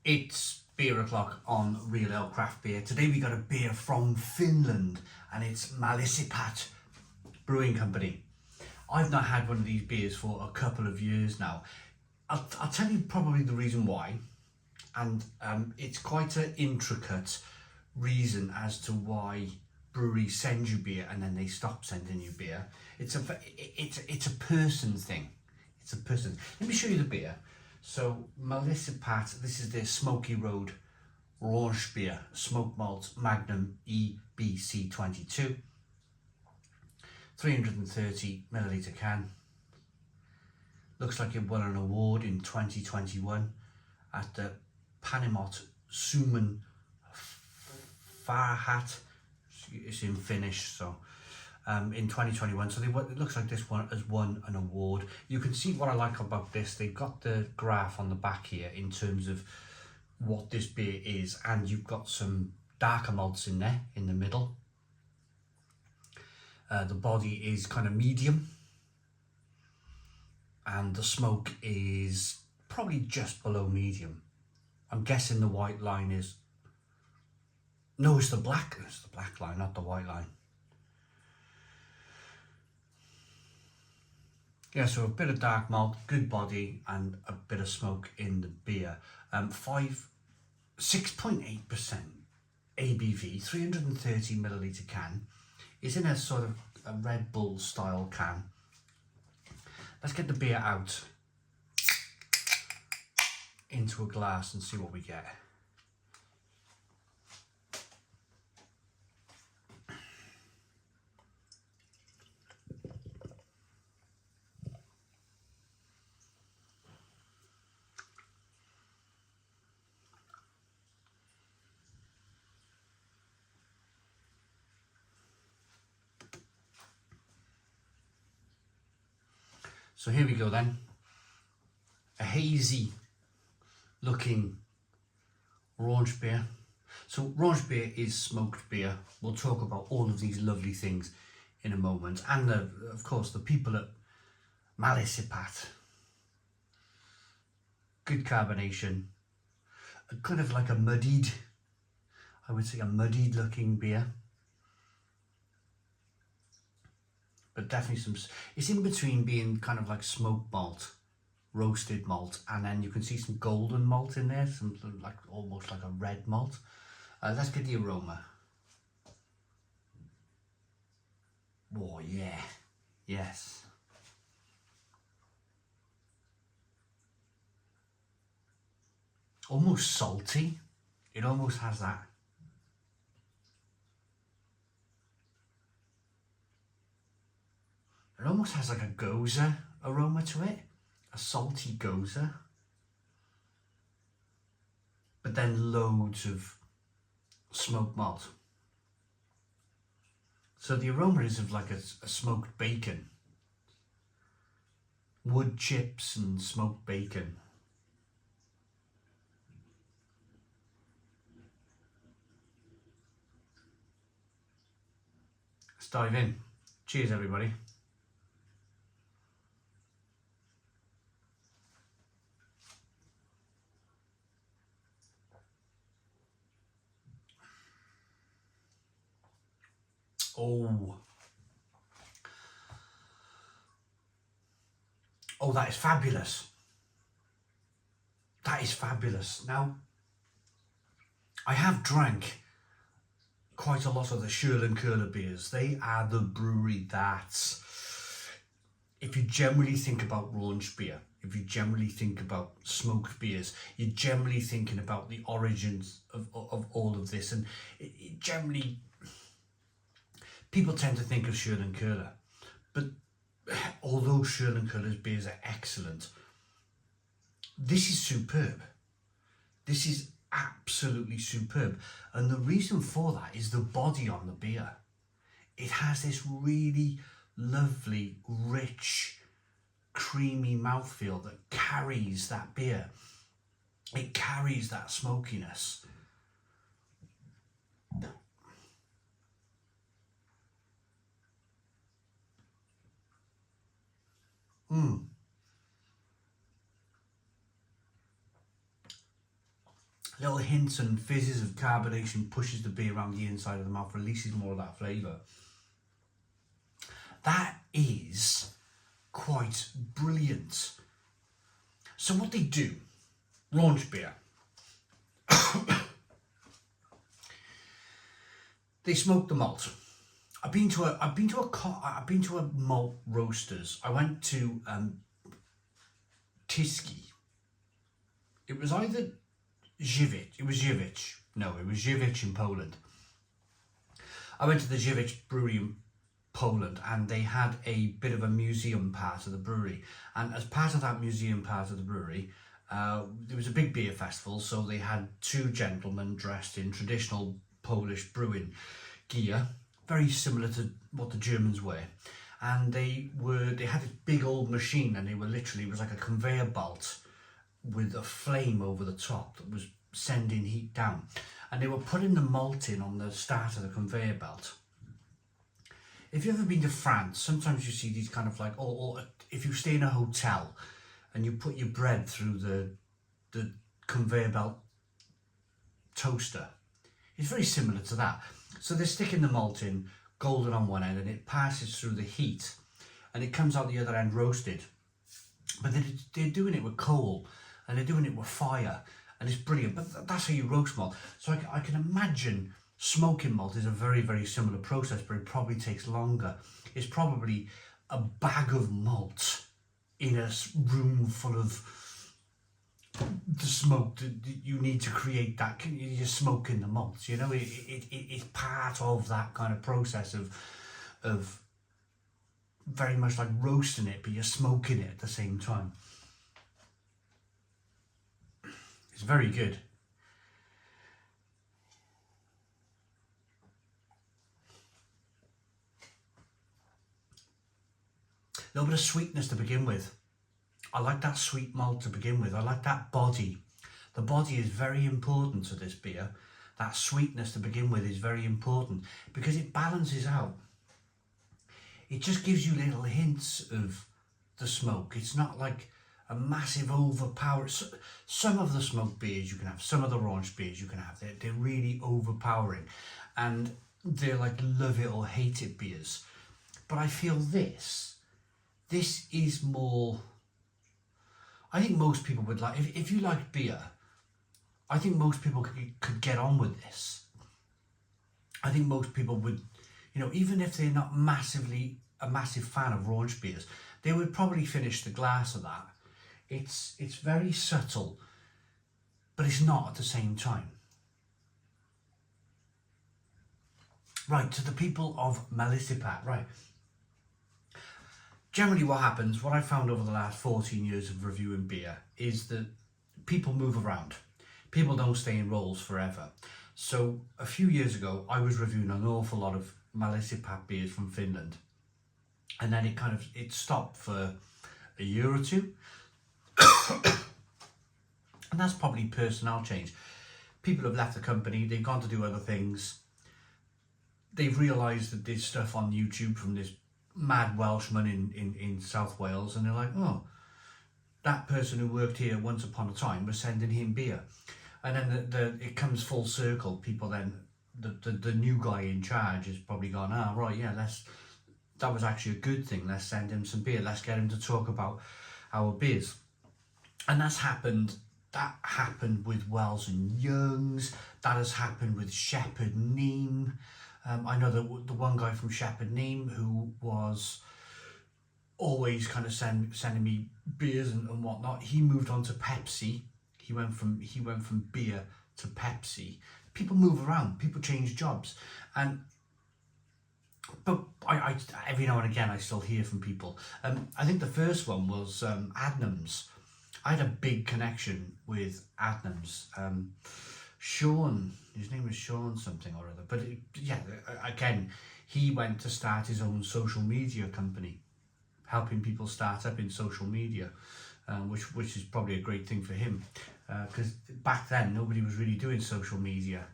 It's beer o'clock on Real Ale Craft Beer. Today we got a beer from Finland and it's Mallassepat Brewing Company. I've not had one of these beers for a couple of years now. I'll tell you probably the reason why, and it's quite an intricate reason as to why breweries send you beer and then they stop sending you beer. It's a person thing. It's a person. Let me show you the beer. So Mallassepat, this is the Smoky Road Rauchbier Smoke Malt Magnum EBC 22, 330 milliliter can. Looks like it won an award in 2021 at the Panimot Suomen Farhat. It's in Finnish, so in 2021. So it looks like this one has won an award. You can see what I like about this. They've got the graph on the back here in terms of what this beer is, and you've got some darker malts in there in the middle. The body is kind of medium, and the smoke is probably just below medium. I'm guessing the white line is, no, it's the black line, not the white line. Yeah, so a bit of dark malt, good body, and a bit of smoke in the beer. 6.8% ABV, 330 milliliter can. It's in a sort of a Red Bull style can. Let's get the beer out into a glass and see what we get. So here we go then. A hazy looking Rauchbier. So Rauchbier is smoked beer. We'll talk about all of these lovely things in a moment. And of course the people at Mallassepat. Good carbonation. Kind of like a muddied, I would say a muddied looking beer. But definitely it's in between being kind of like smoked malt, roasted malt, and then you can see some golden malt in there, some like almost like a red malt. Let's get the aroma. Oh yeah, yes. Almost salty. It almost has that. It almost has like a goza aroma to it, a salty goza, but then loads of smoked malt. So the aroma is of like a smoked bacon, wood chips and smoked bacon. Let's dive in. Cheers, everybody. Oh, that is fabulous. That is fabulous. Now, I have drank quite a lot of the Curler beers. They are the brewery that, if you generally think about Rauchbier, if you generally think about smoked beers, you're generally thinking about the origins of all of this. And it generally, people tend to think of Curler, but although Curler's beers are excellent, this is superb. This is absolutely superb. And the reason for that is the body on the beer. It has this really lovely, rich, creamy mouthfeel that carries that beer. It carries that smokiness. Little hints and fizzes of carbonation pushes the beer around the inside of the mouth, releases more of that flavour. That is quite brilliant. So what they do, Rauchbier, they smoke the malt. I've been to a malt roasters. I went to Tiski. It was either Żywiec. It was Żywiec. No, it was Żywiec in Poland. I went to the Żywiec Brewery in Poland, and they had a bit of a museum part of the brewery. And as part of that museum part of the brewery, there was a big beer festival. So they had two gentlemen dressed in traditional Polish brewing gear, very similar to what the Germans wear. And they had this big old machine, and it was like a conveyor belt with a flame over the top that was sending heat down, and they were putting the malt in on the start of the conveyor belt. If you've ever been to France, sometimes you see these kind of like, or if you stay in a hotel and you put your bread through the conveyor belt toaster, it's very similar to that. So they're sticking the malt in, golden on one end, and it passes through the heat and it comes out the other end roasted. But they're doing it with coal, and they're doing it with fire, and it's brilliant. But that's how you roast malt. So I can imagine smoking malt is a very, very similar process, but it probably takes longer. It's probably a bag of malt in a room full of the smoke that you need to create that. You're smoking the malt, you know. It's part of that kind of process of very much like roasting it, but you're smoking it at the same time. It's very good. A little bit of sweetness to begin with. I like that sweet malt to begin with. I like that body. The body is very important to this beer. That sweetness to begin with is very important because it balances out. It just gives you little hints of the smoke. It's not like a massive overpower. Some of the smoked beers you can have, some of the raunch beers you can have, they're really overpowering, and they're like love it or hate it beers. But I feel this is more, I think most people would like, if you like beer, I think most people could get on with this. I think most people would, you know, even if they're not a massive fan of raunch beers, they would probably finish the glass of that. It's very subtle, but it's not at the same time. Right, to the people of Mallassepa, right. Generally what happens, what I found over the last 14 years of reviewing beer, is that people move around. People don't stay in roles forever. So a few years ago, I was reviewing an awful lot of Mallassepa beers from Finland. And then it stopped for a year or two. And that's probably personnel change. People have left the company, they've gone to do other things. They've realised that there's stuff on YouTube from this mad Welshman in South Wales, and they're like, oh, that person who worked here once upon a time was sending him beer. And then it comes full circle. People then, the new guy in charge has probably gone, right, yeah, that was actually a good thing. Let's send him some beer. Let's get him to talk about our beers. And that happened with Wells and Youngs. That has happened with Shepherd Neame. I know the one guy from Shepherd Neame who was always kind of sending me beers and whatnot. He moved on to Pepsi. He went from beer to Pepsi. People move around. People change jobs, but I every now and again I still hear from people. I think the first one was Adnams. I had a big connection with Adnams. Sean, his name was Sean something or other. But again, he went to start his own social media company, helping people start up in social media, which is probably a great thing for him, because back then nobody was really doing social media,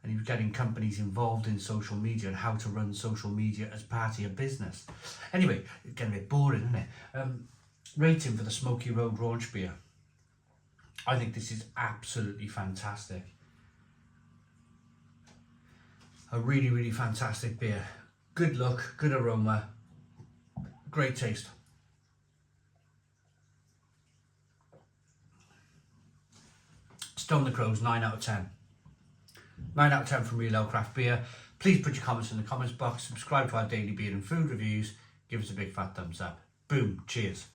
and he was getting companies involved in social media and how to run social media as part of your business. Anyway, it's getting a bit boring, isn't it? Rating for the Smoky Road Rauchbier. I think this is absolutely fantastic. A really, really fantastic beer. Good look, good aroma, great taste. Stone the Crows, 9 out of 10. 9 out of 10 from Real Ale Craft Beer. Please put your comments in the comments box. Subscribe to our daily beer and food reviews. Give us a big fat thumbs up. Boom. Cheers.